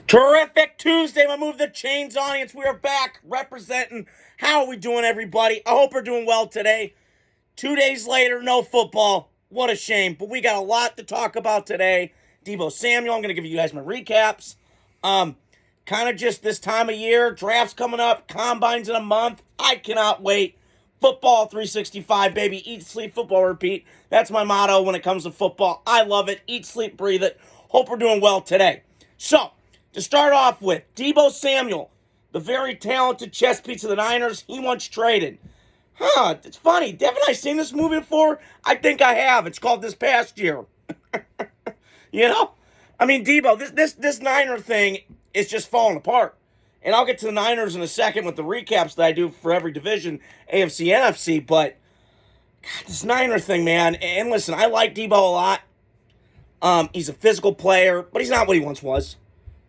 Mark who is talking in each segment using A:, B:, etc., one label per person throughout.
A: Terrific Tuesday, my Move the Chains audience. We are back representing. How are we doing, everybody? I hope we're doing well today. 2 days later, no football. What a shame. But we got a lot to talk about today. Deebo Samuel, I'm going to give you guys my recaps. Kind of just this time of year. Drafts coming up. Combines in a month. I cannot wait. Football 365, baby. Eat, sleep, football, repeat. That's my motto when it comes to football. I love it. Eat, sleep, breathe it. Hope we're doing well today. So, to start off with, Deebo Samuel, the very talented chess piece of the Niners, he once traded. It's funny. Haven't I seen this movie before? I think I have. It's called This Past Year. You know? I mean, Deebo, this Niner thing is just falling apart. And I'll get to the Niners in a second with the recaps that I do for every division, AFC, NFC, but God, this Niner thing, man. And listen, I like Deebo a lot. He's a physical player, but he's not what he once was.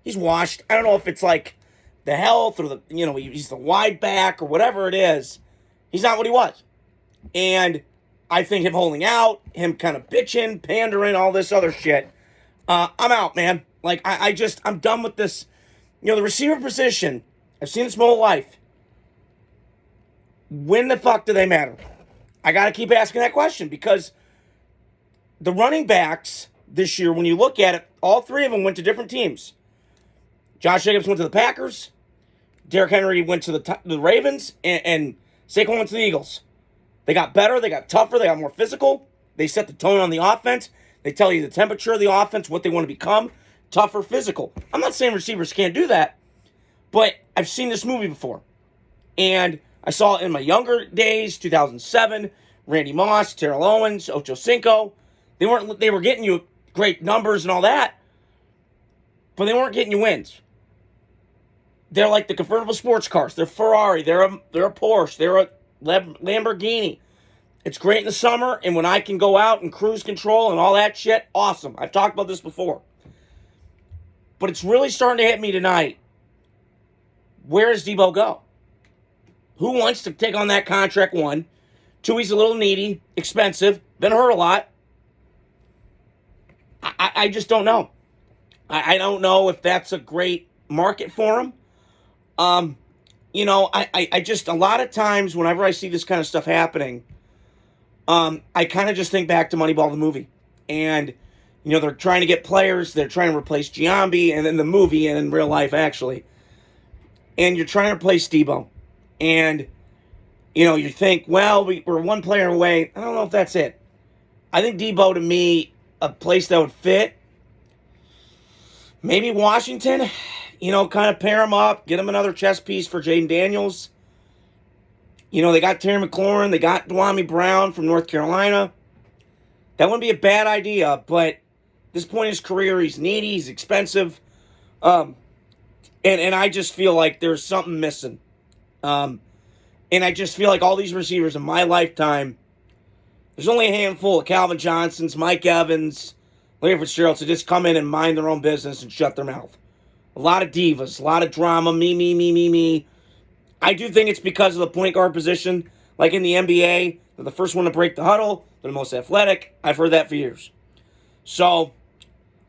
A: He's washed. I don't know if it's like the health or he's the wide back or whatever it is. He's not what he was. And I think him holding out, him kind of bitching, pandering, all this other shit. I'm out, man. Like, I'm done with this. The receiver position, I've seen this my whole life. When the fuck do they matter? I got to keep asking that question because the running backs this year, when you look at it, all three of them went to different teams. Josh Jacobs went to the Packers. Derrick Henry went to the Ravens. And Saquon went to the Eagles. They got better. They got tougher. They got more physical. They set the tone on the offense. They tell you the temperature of the offense, what they want to become. Tougher, physical. I'm not saying receivers can't do that. But I've seen this movie before. And I saw it in my younger days, 2007. Randy Moss, Terrell Owens, Ocho Cinco. They were getting you great numbers and all that. But they weren't getting you wins. They're like the convertible sports cars. They're Ferrari. They're a Porsche. They're a Lamborghini. It's great in the summer, and when I can go out and cruise control and all that shit, awesome. I've talked about this before. But it's really starting to hit me tonight. Where does Deebo go? Who wants to take on that contract, one? Two, he's a little needy, expensive, been hurt a lot. I just don't know. I don't know if that's a great market for him. I just, a lot of times whenever I see this kind of stuff happening, I kind of just think back to Moneyball, the movie. And, they're trying to get players. They're trying to replace Giambi and in the movie and in real life, actually. And you're trying to replace Deebo. And, you think, well, we're one player away. I don't know if that's it. I think Deebo, to me, a place that would fit, maybe Washington. Kind of pair him up, get him another chess piece for Jaden Daniels. They got Terry McLaurin, they got Dwami Brown from North Carolina. That wouldn't be a bad idea, but at this point in his career, he's needy, he's expensive. And I just feel like there's something missing. And I just feel like all these receivers in my lifetime, there's only a handful of Calvin Johnsons, Mike Evans, Larry Fitzgerald to just come in and mind their own business and shut their mouth. A lot of divas, a lot of drama, me. I do think it's because of the point guard position. Like in the NBA, they're the first one to break the huddle. They're the most athletic. I've heard that for years. So,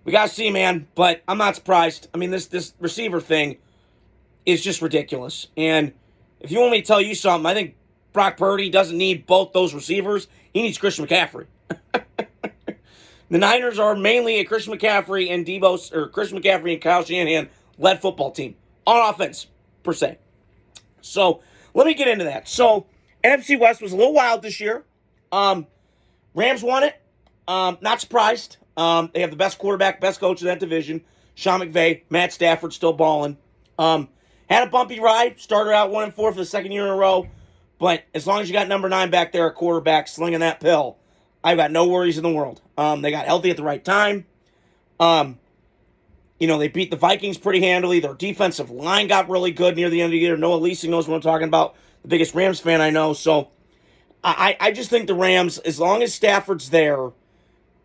A: we got to see, man. But I'm not surprised. I mean, this receiver thing is just ridiculous. And if you want me to tell you something, I think Brock Purdy doesn't need both those receivers. He needs Christian McCaffrey. The Niners are mainly a Christian McCaffrey and Kyle Shanahan led football team on offense, per se. So, let me get into that. So, NFC West was a little wild this year. Rams won it. Not surprised. They have the best quarterback, best coach in that division. Sean McVay, Matt Stafford still balling. Had a bumpy ride. Started out 1-4 for the second year in a row. But as long as you got number 9 back there, a quarterback slinging that pill, I've got no worries in the world. They got healthy at the right time. They beat the Vikings pretty handily. Their defensive line got really good near the end of the year. Noah Leasing knows what I'm talking about. The biggest Rams fan I know. So I just think the Rams, as long as Stafford's there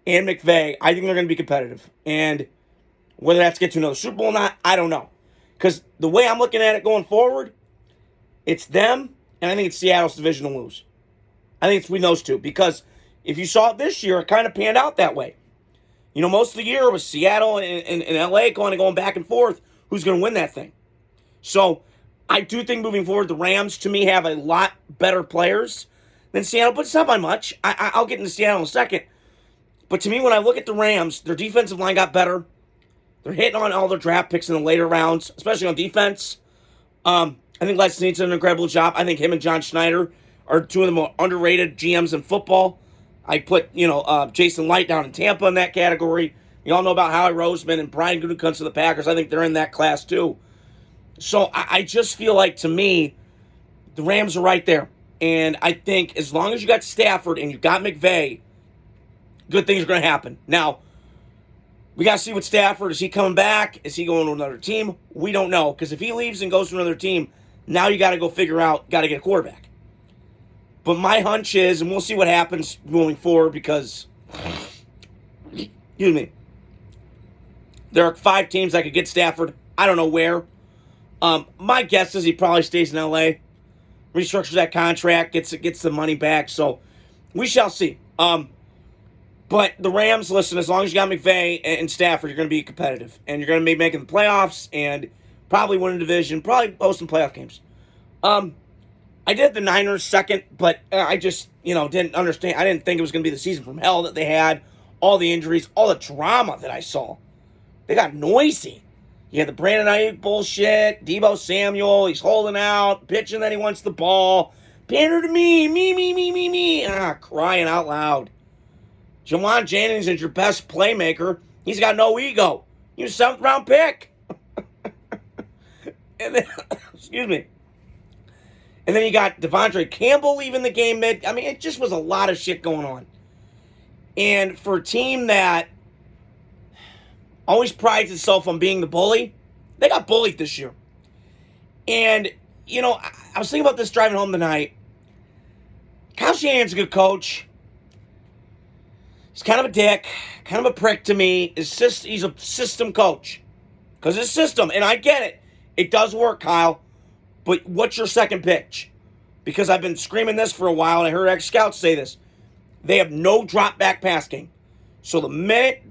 A: and McVay, I think they're going to be competitive. And whether that's get to another Super Bowl or not, I don't know. Because the way I'm looking at it going forward, it's them, and I think it's Seattle's division to lose. I think it's between those two. Because if you saw it this year, it kind of panned out that way. Most of the year was Seattle and LA going back and forth. who's going to win that thing. So I do think moving forward, the Rams, to me, have a lot better players than Seattle, but it's not by much. I'll get into Seattle in a second. But to me, when I look at the Rams, their defensive line got better. They're hitting on all their draft picks in the later rounds, especially on defense. I think Les Snead's done an incredible job. I think him and John Schneider are two of the more underrated GMs in football. I put, Jason Light down in Tampa in that category. You all know about Howie Roseman and Brian Gutekunst of the Packers. I think they're in that class too. So I just feel like, to me, the Rams are right there. And I think as long as you got Stafford and you got McVay, good things are going to happen. Now, we got to see what Stafford, is he coming back? Is he going to another team? We don't know. Because if he leaves and goes to another team, now you got to go figure out, got to get a quarterback. But my hunch is, and we'll see what happens moving forward, because, excuse me, there are 5 teams that could get Stafford. I don't know where. My guess is he probably stays in L.A., restructures that contract, gets the money back. So we shall see. But the Rams, listen, as long as you got McVay and Stafford, you're going to be competitive. And you're going to be making the playoffs and probably win a division, probably hosting playoff games. I did the Niners second, but I just, didn't understand. I didn't think it was going to be the season from hell that they had. All the injuries, all the drama that I saw. They got noisy. You had the Brandon Ayuk bullshit, Deebo Samuel, he's holding out, pitching that he wants the ball. Pander to me. Crying out loud. Jawan Jennings is your best playmaker. He's got no ego. You're a 7th round pick. And then, excuse me. And then you got Devondre Campbell leaving the game mid. I mean, it just was a lot of shit going on. And for a team that always prides itself on being the bully, they got bullied this year. And, I was thinking about this driving home tonight. Kyle Shanahan's a good coach. He's kind of a dick, kind of a prick to me. He's a system coach. Because it's system, and I get it. It does work, Kyle. But what's your second pitch? Because I've been screaming this for a while, and I heard ex-scouts say this. They have no drop-back pass game. So the minute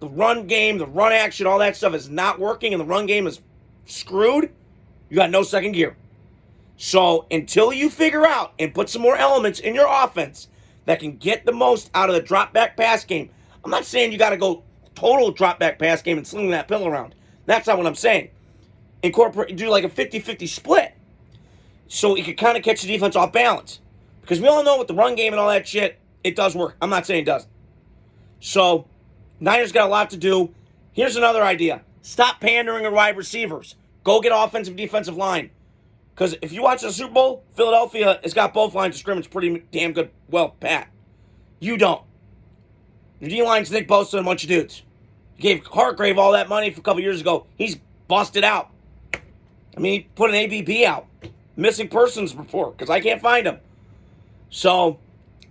A: the run game, the run action, all that stuff is not working and the run game is screwed, you got no second gear. So until you figure out and put some more elements in your offense that can get the most out of the drop-back pass game, I'm not saying you got to go total drop-back pass game and sling that pill around. That's not what I'm saying. Do like a 50-50 split so you can kind of catch the defense off balance. Because we all know with the run game and all that shit, it does work. I'm not saying it doesn't. So Niners got a lot to do. Here's another idea. Stop pandering to wide receivers. Go get offensive, defensive line. Because if you watch the Super Bowl, Philadelphia has got both lines of scrimmage pretty damn good. Well, Pat, you don't. Your D-line's Nick Bosa and a bunch of dudes. You gave Hargrave all that money a couple years ago. He's busted out. I mean, he put an ABP out. Missing persons report, because I can't find him. So,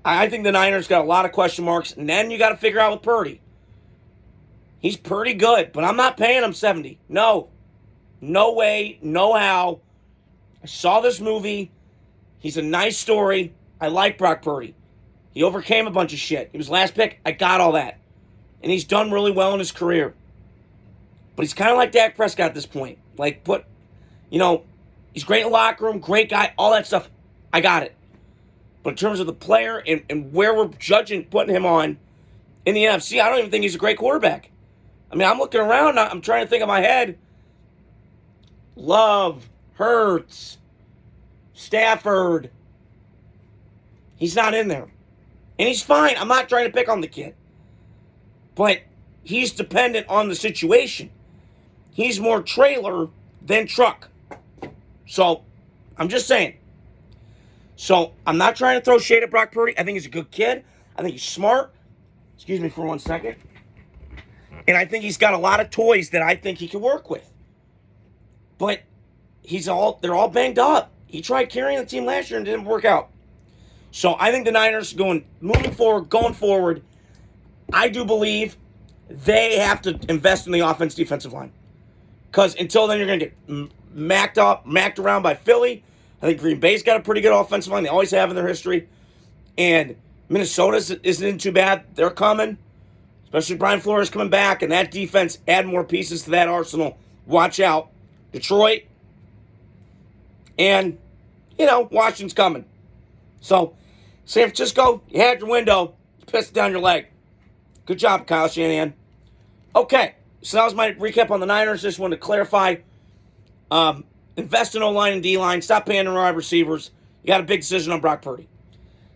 A: I think the Niners got a lot of question marks. And then you got to figure out with Purdy. He's pretty good, but I'm not paying him $70. No. No way, no how. I saw this movie. He's a nice story. I like Brock Purdy. He overcame a bunch of shit. He was last pick. I got all that. And he's done really well in his career. But he's kind of like Dak Prescott at this point. He's great in the locker room, great guy, all that stuff. I got it. But in terms of the player and where we're putting him on in the NFC, I don't even think he's a great quarterback. I mean, I'm looking around. I'm trying to think in my head. Love, Hurts, Stafford. He's not in there. And he's fine. I'm not trying to pick on the kid. But he's dependent on the situation. He's more trailer than truck. So, I'm just saying. So, I'm not trying to throw shade at Brock Purdy. I think he's a good kid. I think he's smart. Excuse me for 1 second. And I think he's got a lot of toys that I think he can work with. But they're all banged up. He tried carrying the team last year and it didn't work out. So I think the Niners going forward, I do believe they have to invest in the offense defensive line. Because until then you're going to get macked around by Philly. I think Green Bay's got a pretty good offensive line. They always have in their history. And Minnesota isn't too bad. They're coming. Especially Brian Flores coming back. And that defense, add more pieces to that arsenal. Watch out. Detroit, and, Washington's coming. So, San Francisco, you had your window. You pissed down your leg. Good job, Kyle Shanahan. Okay, so that was my recap on the Niners. Just wanted to clarify. Invest in O-line and D-line. Stop paying the wide receivers. You got a big decision on Brock Purdy.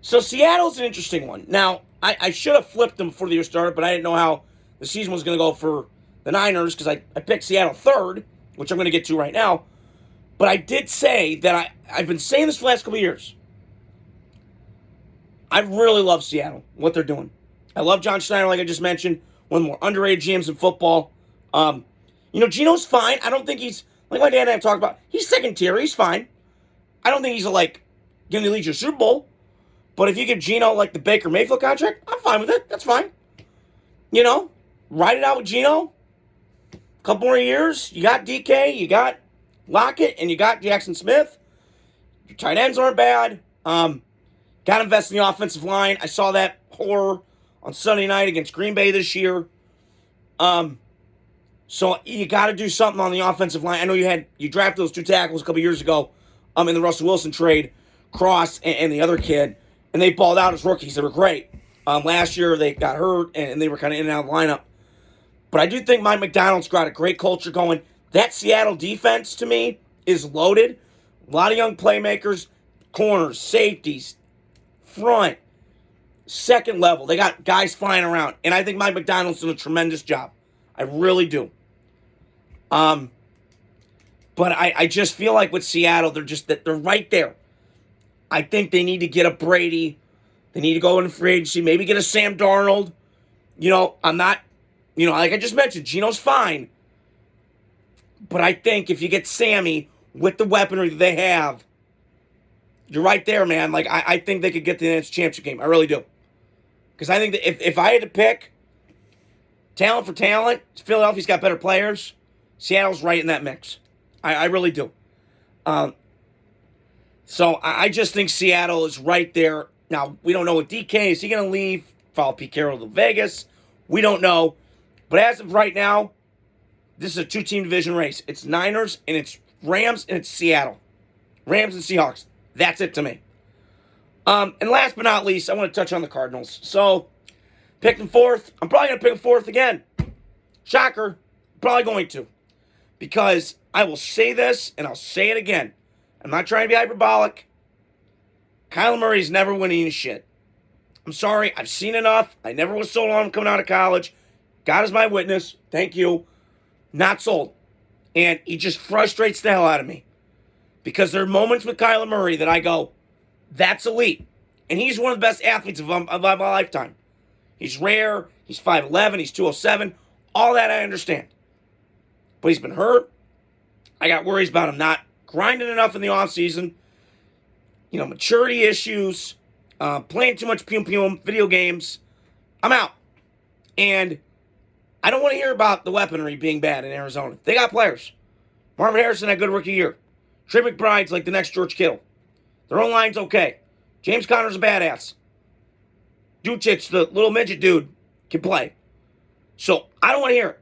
A: So Seattle's an interesting one. Now, I should have flipped them before the year started, but I didn't know how the season was going to go for the Niners because I picked Seattle third, which I'm going to get to right now. But I did say that I've been saying this for the last couple of years. I really love Seattle, what they're doing. I love John Schneider, like I just mentioned, one of the more underrated GMs in football. Geno's fine. I don't think he's, like my dad and I have talked about, he's second tier. He's fine. I don't think he's going to lead you to Super Bowl. But if you give Geno like the Baker Mayfield contract, I'm fine with it. That's fine. Ride it out with Geno. A couple more years. You got DK, you got Lockett, and you got Jackson Smith. Your tight ends aren't bad. Got to invest in the offensive line. I saw that horror on Sunday night against Green Bay this year. So you got to do something on the offensive line. I know you drafted those two tackles a couple years ago in the Russell Wilson trade, Cross and the other kid, and they balled out as rookies. They were great. Last year they got hurt and they were kind of in and out of the lineup. But I do think Mike McDonald's got a great culture going. That Seattle defense, to me, is loaded. A lot of young playmakers, corners, safeties, front, second level. They got guys flying around. And I think Mike McDonald's done a tremendous job. I really do. But I just feel like with Seattle, they're right there. I think they need to get a Brady. They need to go into free agency, maybe get a Sam Darnold. I'm not, like I just mentioned, Geno's fine. But I think if you get Sammy with the weaponry that they have, you're right there, man. Like, I think they could get to the NFC Championship game. I really do. Because I think that if I had to pick talent for talent, Philadelphia's got better players. Seattle's right in that mix. I really do. So I just think Seattle is right there. Now, we don't know what DK, is he going to leave? Follow Pete Carroll to Vegas? We don't know. But as of right now, this is a two-team division race. It's Niners, and it's Rams, and it's Seattle. Rams and Seahawks. That's it to me. And last but not least, I want to touch on the Cardinals. So, picked them fourth. I'm probably going to pick them fourth again. Shocker. Probably going to. Because I will say this, and I'll say it again. I'm not trying to be hyperbolic. Kyler Murray's never winning shit. I'm sorry. I've seen enough. I never was sold on him coming out of college. God is my witness. Thank you. Not sold. And he just frustrates the hell out of me. Because there are moments with Kyler Murray that I go, that's elite. And he's one of the best athletes of my lifetime. He's rare. He's 5'11". He's 207. All that I understand. But he's been hurt. I got worries about him not grinding enough in the offseason. Maturity issues. Playing too much Pum video games. I'm out. And I don't want to hear about the weaponry being bad in Arizona. They got players. Marvin Harrison had a good rookie year. Trey McBride's like the next George Kittle. Their own line's okay. James Conner's a badass. Duchich, the little midget dude, can play. So I don't want to hear it.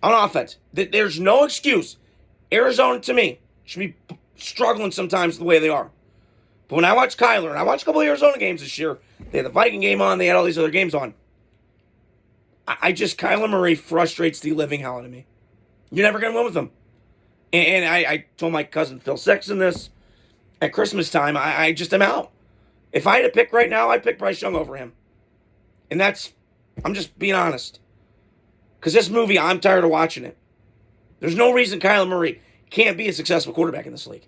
A: On offense, there's no excuse. Arizona, to me, should be struggling sometimes the way they are. But when I watch Kyler, and I watched a couple of Arizona games this year, they had the Viking game on, they had all these other games on. Kyler Murray frustrates the living hell out of me. You're never going to win with him. And I told my cousin Phil Sexton this at Christmas time. I just am out. If I had to pick right now, I'd pick Bryce Young over him. And I'm just being honest. Because this movie, I'm tired of watching it. There's no reason Kyler Murray can't be a successful quarterback in this league.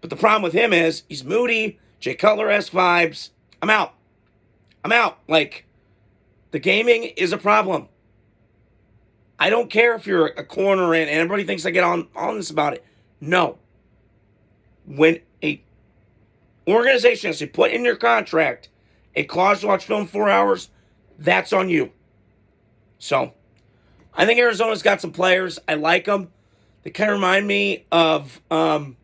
A: But the problem with him is he's moody, Jay Cutler-esque vibes. I'm out. Like, the gaming is a problem. I don't care if you're a corner and everybody thinks I get on this about it. No. When a organization has to put in your contract a clause to watch film 4 hours, that's on you. So, I think Arizona's got some players. I like them. They kind of remind me of, I'm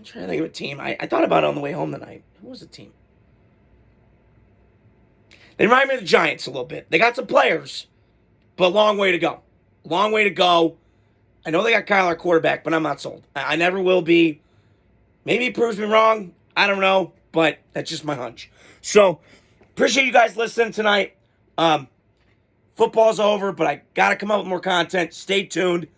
A: trying to think of a team. I thought about it on the way home tonight. Who was the team? They remind me of the Giants a little bit. They got some players, but a long way to go. I know they got Kyler quarterback, but I'm not sold. I never will be. Maybe he proves me wrong. I don't know, but that's just my hunch. So, appreciate you guys listening tonight. Football's over, but I got to come up with more content. Stay tuned.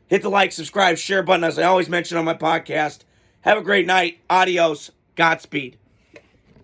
A: Hit the like, subscribe, share button, as I always mention on my podcast. Have a great night. Adios. Godspeed.